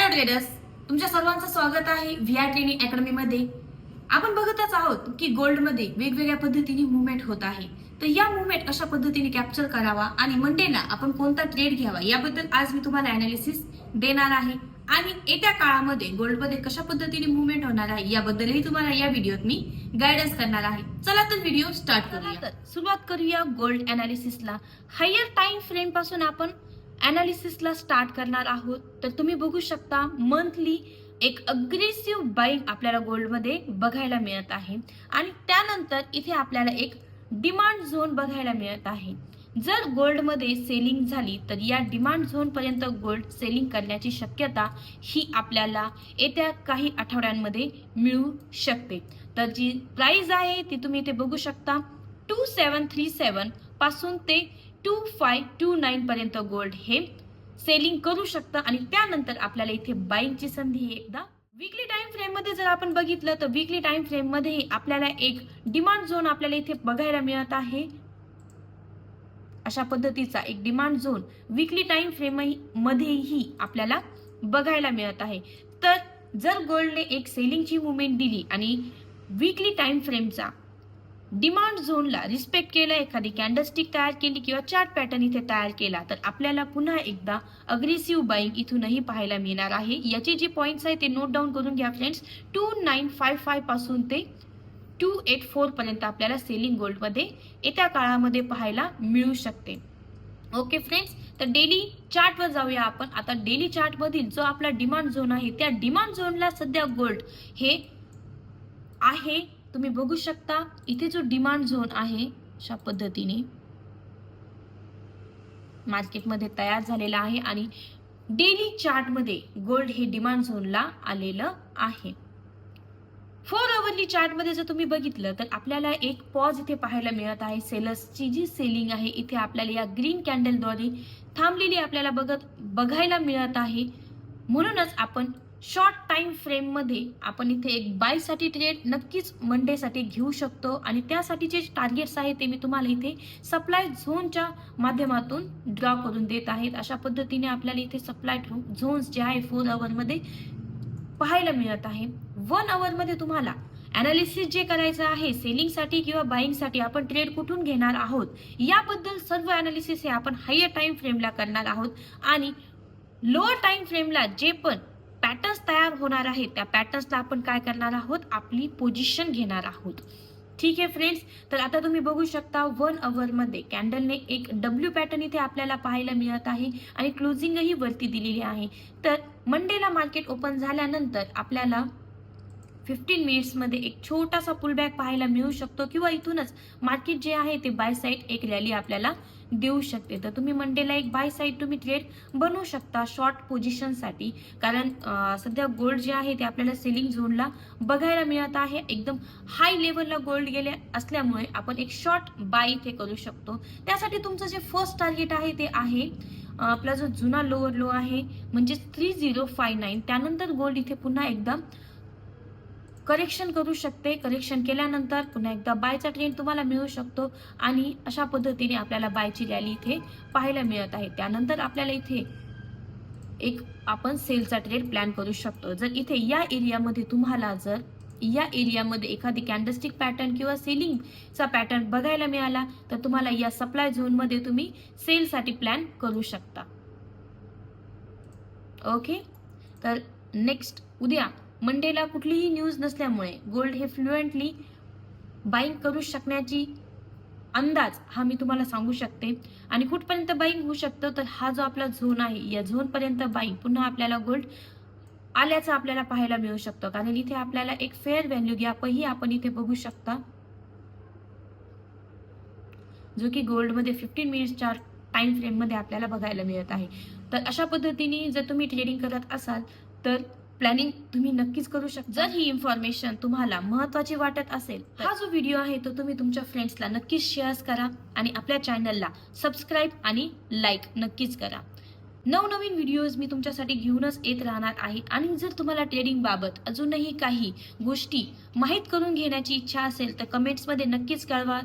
Hello traders, तुमच्या सर्वांचं स्वागत आहे व्हीआर ट्रेनिंग अकॅडमी मध्ये। आपण बघतच आहोत की गोल्ड मध्ये वेगवेगळ्या पद्धतीने मुवमेंट होत आहे। तर या मुवमेंट कशा पद्धतीने कॅप्चर करावा आणि मंडेला आपण कोणता ट्रेड घ्यावा याबद्दल आज मी तुम्हाला अनालिसिस देणार आहे आणि येत्या काळामध्ये गोल्ड मध्ये कशा पद्धतीने मुवमेंट होणार आहे याबद्दलही तुम्हाला या व्हिडिओत मी गायडन्स करणार आहे। चला तर व्हिडिओ स्टार्ट करूया। तर सुरुवात करूया गोल्ड अनालिसिसला। हायर टाइम फ्रेम पासून आपण अनालिसिसला स्टार्ट करणार आहोत। तर तुम्ही बघू शकता मंथली एक अग्रेसिव्ह बाइंग आपल्याला गोल्ड मध्ये बघायला मिळत आहे आणि त्यानंतर इथे आपल्याला एक डिमांड झोन बघायला मिळत आहे। जर गोल्ड मध्ये सेलिंग झाली तर या डिमांड झोन पर्यंत गोल्ड सेलिंग करण्याची शक्यता ही आपल्याला येत्या काही आठवड्यांमध्ये मिळू शकते। तर जी प्राइस आहे ती तुम्ही इथे बघू शकता 2737 पासून ते 2529 पर्यंत गोल्ड हे सेलिंग करू शकतं आणि त्यानंतर आपल्याला इथे बाइंगची संधी एकदा वीकली टाइम फ्रेम मध्ये जर आपण बघितलं तर वीकली टाइम फ्रेम मध्ये आपल्याला एक डिमांड झोन आपल्याला इथे बघायला मिळत आहे। अशा पद्धतीचा एक demand zone weekly time frame मध्येही आपल्याला बघायला मिळत आहे। तर जर गोल्डने एक सेलिंगची मुवमेंट दिली आणि वीकली टाइम फ्रेमचा डिमांड झोनला रिस्पेक्ट केला, एखादी कॅन्डलस्टिक तयार केली किंवा चार्ट पॅटर्न इथे तयार केला तर आपल्याला पुन्हा एकदा अग्रेसिव्ह बाइंग इथूनही पाहायला मिळणार आहे। याचे जे पॉइंट्स आहे ते नोट डाऊन करून घ्या फ्रेंड्स। 2955 पासून ते 284 पर्यंत आपल्याला सेलिंग गोल्ड मध्ये येत्या काळामध्ये पाहायला मिळू शकते। ओके फ्रेंड्स, तर डेली चार्ट वर जाऊया आपण। आता डेली चार्ट मधील जो आपला डिमांड झोन आहे त्या डिमांड झोनला सध्या गोल्ड हे आहे, तुम्ही बघू शकता इथे जो डिमांड झोन आहे अशा पद्धतीने मार्केटमध्ये तयार झालेला आहे आणि डेली चार्ट मध्ये गोल्ड हे डिमांड झोनला आलेलं आहे। 4 आवरली चार्ट मध्ये जर तुम्ही बघितलं तर आपल्याला एक पॉज इथे पाहायला मिळत आहे। सेलर्सची जी सेलिंग आहे इथे आपल्याला या ग्रीन कॅन्डलद्वारे थांबलेली आपल्याला बघायला मिळत आहे। म्हणूनच आपण शॉर्ट टाइम फ्रेम मध्ये आपण इथे एक बाय साठी ट्रेड नक्कीच मंडे साठी घेऊ शकतो आणि त्यासाठीचे टार्गेट्स आहेत ते मी तुम्हाला इथे सप्लाय झोनच्या माध्यमातून ड्रॉ करून देत आहेत। अशा पद्धतीने आपल्याला इथे सप्लाय झोन्स जे आहे 4 आवर मध्ये पाहायला मिळत आहे। 1 आवर मध्ये तुम्हाला अनालिसिस जे करायचं आहे सेलिंग साठी किंवा बाइंग साठी आपण ट्रेड कुठून घेणार आहोत याबद्दल सर्व अनालिसिस हे आपण हायर टाइम फ्रेमला करणार आहोत आणि लोअर टाइम फ्रेमला जे पण पॅटर्न्स तयार होणार आहेत त्या पॅटर्न्सला आपण काय करणार आहोत, आपली पोझिशन घेणार आहोत। ठीक आहे फ्रेंड्स, तर आता तुम्ही बघू शकता 1 आवर मध्ये कॅन्डलने एक डब्ल्यू पॅटर्न इथे आपल्याला पाहायला मिळत आहे आणि क्लोजिंगही वरती दिलेली आहे। तर मंडेला मार्केट ओपन झाल्यानंतर आपल्याला 15 मिनिट्स मध्ये एक छोटासा पुलबॅक पाहायला मिळू शकतो किंवा इथूनच मार्केट जे आहे ते बाय साइड एक रॅली आपल्याला देऊ शकते। तर तुम्ही मंडेला एक बाय साइड तुम्ही ट्रेड बनवू शकता शॉर्ट पोझिशन साठी, कारण सध्या गोल्ड जे आहे ते आपल्याला सेलिंग झोनला बघायला मिळत आहे। एकदम हाय लेवलला गोल्ड गेले असल्यामुळे आपण एक शॉर्ट बाय इथे करू शकतो। त्यासाठी तुमचं जे फर्स्ट टार्गेट आहे ते आहे आपला जो जुना लोअर लो आहे म्हणजे 3059। त्यानंतर गोल्ड इथे पुन्हा एकदा करेक्शन करू शकते। करेक्शन केल्यानंतर पुन्हा एकदा बायचा ट्रेंड तुम्हाला मिळू शकतो आणि अशा पद्धतीने आपल्याला बायची रॅली इथे पाहायला मिळत आहे। त्यानंतर आपल्याला इथे एक आपण सेलचा ट्रेड प्लॅन करू शकतो। जर इथे या एरियामध्ये तुम्हाला जर या एरियामध्ये एखादी कॅन्डलस्टिक पॅटर्न किंवा सेलिंगचा पॅटर्न बघायला मिळाला तर तुम्हाला या सप्लाय झोन मध्ये तुम्ही सेलसाठी प्लॅन करू शकता। ओके, तर नेक्स्ट उद्या मंडेला कुठलीही न्यूज नसल्यामुळे गोल्ड हे फ्लुएंटली बाइंग करू शकण्याची अंदाज हा मी तुम्हाला सांगू शकते। आणि कुठपर्यंत बाइंग होऊ शकतं तर हा जो आपला झोन आहे या झोन पर्यंत बाइंग पुन्हा आपल्याला गोल्ड आल्याचं आपल्याला पाहायला मिळू शकतं, कारण इथे आपल्याला एक फेअर व्हॅल्यू गॅपही आपण इथे बघू शकता जो की गोल्ड मध्ये 15 मिनिट्सच्या टाइम फ्रेम मध्ये आपल्याला बघायला मिळत आहे। तर अशा पद्धतीने जर तुम्ही ट्रेडिंग करत असाल तर प्लॅनिंग तुम्ही नक्कीच करू शकता। जर ही इन्फॉर्मेशन तुम्हाला महत्त्वाची वाटत असेल तर हा जो व्हिडिओ आहे तो तुम्ही तुमच्या फ्रेंड्सला नक्कीच शेअर करा आणि आपल्या चॅनलला सबस्क्राईब आणि लाईक नक्कीच करा। नवनवीन व्हिडिओज मी तुमच्यासाठी घेऊनच येत राहणार आहे आणि जर तुम्हाला ट्रेडिंग बाबत अजूनही काही गोष्टी माहीत करून घेण्याची इच्छा असेल तर कमेंट्स मध्ये नक्कीच कळवा।